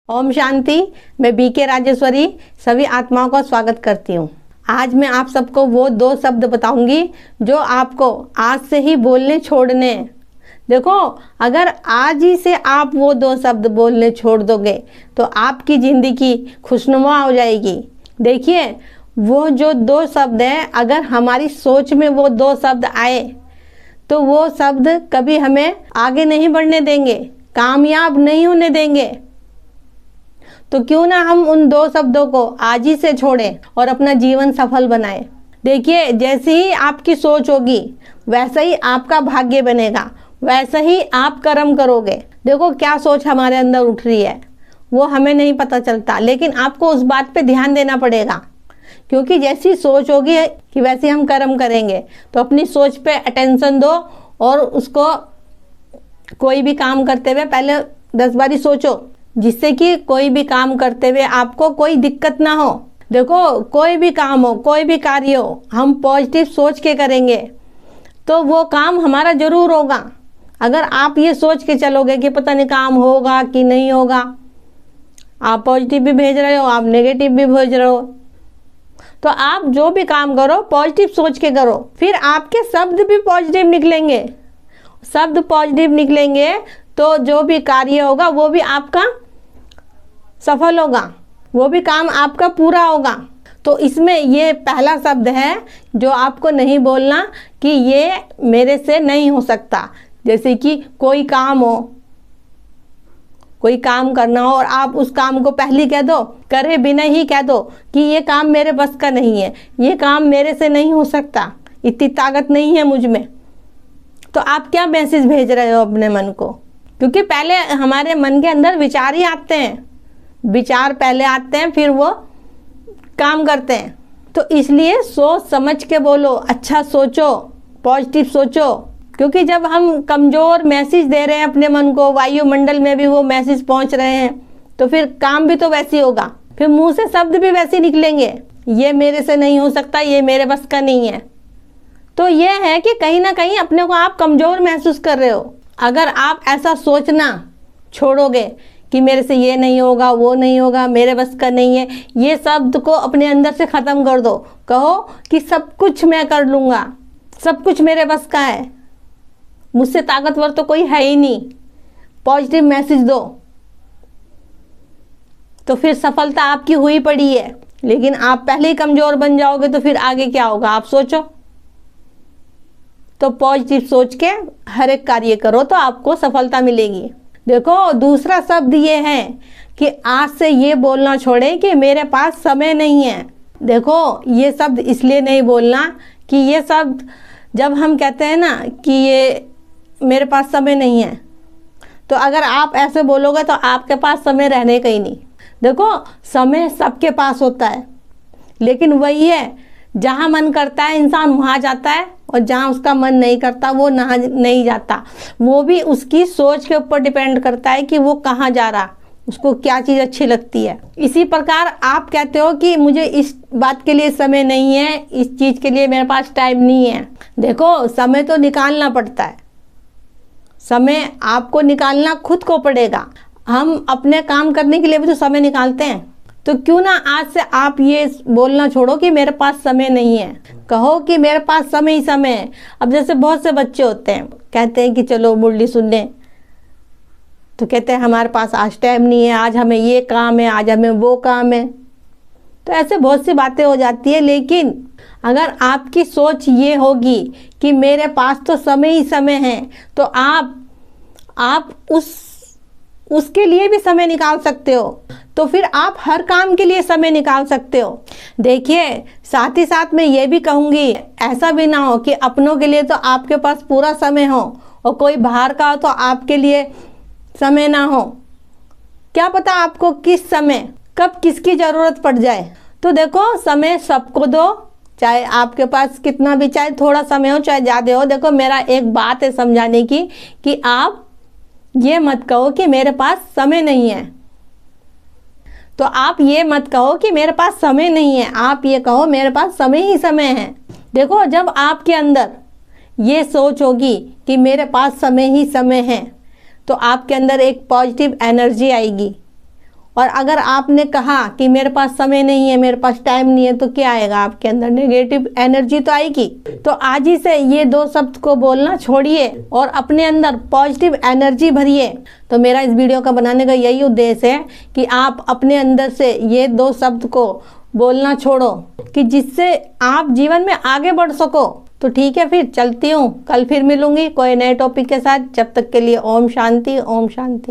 ओम शांति। मैं बीके राजेश्वरी सभी आत्माओं का स्वागत करती हूँ। आज मैं आप सबको वो 2 शब्द बताऊंगी जो आपको आज से ही बोलने छोड़ने हैं। देखो, अगर आज ही से आप वो 2 शब्द बोलने छोड़ दोगे तो आपकी ज़िंदगी खुशनुमा हो जाएगी। देखिए, वो जो 2 शब्द हैं, अगर हमारी सोच में वो 2 शब्द आए तो वो शब्द कभी हमें आगे नहीं बढ़ने देंगे, कामयाब नहीं होने देंगे। तो क्यों ना हम उन 2 शब्दों को आज ही से छोड़ें और अपना जीवन सफल बनाएं। देखिए, जैसी ही आपकी सोच होगी वैसा ही आपका भाग्य बनेगा, वैसा ही आप कर्म करोगे। देखो, क्या सोच हमारे अंदर उठ रही है वो हमें नहीं पता चलता, लेकिन आपको उस बात पे ध्यान देना पड़ेगा, क्योंकि जैसी सोच होगी कि वैसे हम कर्म करेंगे। तो अपनी सोच पे अटेंशन दो और उसको कोई भी काम करते हुए पहले 10 बारी सोचो, जिससे कि कोई भी काम करते हुए आपको कोई दिक्कत ना हो। देखो, कोई भी काम हो, कोई भी कार्य हो, हम पॉजिटिव सोच के करेंगे तो वो काम हमारा जरूर होगा। अगर आप ये सोच के चलोगे कि पता नहीं काम होगा कि नहीं होगा, आप पॉजिटिव भी भेज रहे हो, आप नेगेटिव भी भेज रहे हो, तो आप जो भी काम करो पॉजिटिव सोच के करो, फिर आपके शब्द भी पॉजिटिव निकलेंगे। शब्द पॉजिटिव निकलेंगे तो जो भी कार्य होगा वो भी आपका सफल होगा, वो भी काम आपका पूरा होगा। तो इसमें ये पहला शब्द है जो आपको नहीं बोलना कि ये मेरे से नहीं हो सकता। जैसे कि कोई काम हो, कोई काम करना हो और आप उस काम को पहले कह दो, करे बिना ही कह दो कि ये काम मेरे बस का नहीं है, ये काम मेरे से नहीं हो सकता, इतनी ताकत नहीं है मुझ में। तो आप क्या मैसेज भेज रहे हो अपने मन को? क्योंकि पहले हमारे मन के अंदर विचार ही आते हैं, विचार पहले आते हैं फिर वो काम करते हैं। तो इसलिए सोच समझ के बोलो, अच्छा सोचो, पॉजिटिव सोचो, क्योंकि जब हम कमज़ोर मैसेज दे रहे हैं अपने मन को, वायुमंडल में भी वो मैसेज पहुंच रहे हैं, तो फिर काम भी तो वैसे ही होगा, फिर मुंह से शब्द भी वैसे निकलेंगे, ये मेरे से नहीं हो सकता, ये मेरे बस का नहीं है। तो ये है कि कहीं ना कहीं अपने को आप कमज़ोर महसूस कर रहे हो। अगर आप ऐसा सोचना छोड़ोगे कि मेरे से ये नहीं होगा, वो नहीं होगा, मेरे बस का नहीं है, ये शब्द को अपने अंदर से ख़त्म कर दो। कहो कि सब कुछ मैं कर लूँगा, सब कुछ मेरे बस का है, मुझसे ताकतवर तो कोई है ही नहीं। पॉजिटिव मैसेज दो, तो फिर सफलता आपकी हुई पड़ी है। लेकिन आप पहले ही कमज़ोर बन जाओगे तो फिर आगे क्या होगा आप सोचो। तो पॉजिटिव सोच के हर एक कार्य करो तो आपको सफलता मिलेगी। देखो, दूसरा शब्द ये है कि आज से ये बोलना छोड़ें कि मेरे पास समय नहीं है। देखो, ये शब्द इसलिए नहीं बोलना कि ये शब्द जब हम कहते हैं ना कि ये मेरे पास समय नहीं है, तो अगर आप ऐसे बोलोगे तो आपके पास समय रहने का ही नहीं। देखो, समय सबके पास होता है, लेकिन वही है जहाँ मन करता है इंसान वहाँ जाता है, और जहाँ उसका मन नहीं करता वो नहीं जाता। वो भी उसकी सोच के ऊपर डिपेंड करता है कि वो कहाँ जा रहा, उसको क्या चीज़ अच्छी लगती है। इसी प्रकार आप कहते हो कि मुझे इस बात के लिए समय नहीं है, इस चीज़ के लिए मेरे पास टाइम नहीं है। देखो, समय तो निकालना पड़ता है, समय आपको निकालना खुद को पड़ेगा। हम अपने काम करने के लिए भी तो समय निकालते हैं। तो क्यों ना आज से आप ये बोलना छोड़ो कि मेरे पास समय नहीं है, कहो कि मेरे पास समय ही समय है। अब जैसे बहुत से बच्चे होते हैं, कहते हैं कि चलो मुरली सुनने, तो कहते हैं हमारे पास आज टाइम नहीं है, आज हमें ये काम है, आज हमें वो काम है। तो ऐसे बहुत सी बातें हो जाती है। लेकिन अगर आपकी सोच ये होगी कि मेरे पास तो समय ही समय है, तो आप उसके लिए भी समय निकाल सकते हो। तो फिर आप हर काम के लिए समय निकाल सकते हो। देखिए, साथ ही साथ मैं ये भी कहूँगी, ऐसा भी ना हो कि अपनों के लिए तो आपके पास पूरा समय हो और कोई बाहर का हो तो आपके लिए समय ना हो। क्या पता आपको किस समय कब किसकी ज़रूरत पड़ जाए। तो देखो, समय सबको दो, चाहे आपके पास कितना भी, चाहे थोड़ा समय हो चाहे ज़्यादा हो। देखो, मेरा एक बात है समझाने की कि आप ये मत कहो कि मेरे पास समय नहीं है। तो आप ये मत कहो कि मेरे पास समय नहीं है, आप ये कहो मेरे पास समय ही समय है। देखो, जब आपके अंदर ये सोच होगी कि मेरे पास समय ही समय है, तो आपके अंदर एक पॉजिटिव एनर्जी आएगी और अगर आपने कहा कि मेरे पास समय नहीं है, मेरे पास टाइम नहीं है, तो क्या आएगा आपके अंदर? नेगेटिव एनर्जी तो आएगी। तो आज ही से ये 2 शब्द को बोलना छोड़िए और अपने अंदर पॉजिटिव एनर्जी भरिए। तो मेरा इस वीडियो का बनाने का यही उद्देश्य है कि आप अपने अंदर से ये 2 शब्द को बोलना छोड़ो कि जिससे आप जीवन में आगे बढ़ सको। तो ठीक है, फिर चलती हूँ, कल फिर मिलूंगी कोई नए टॉपिक के साथ। जब तक के लिए ओम शांति, ओम शांति।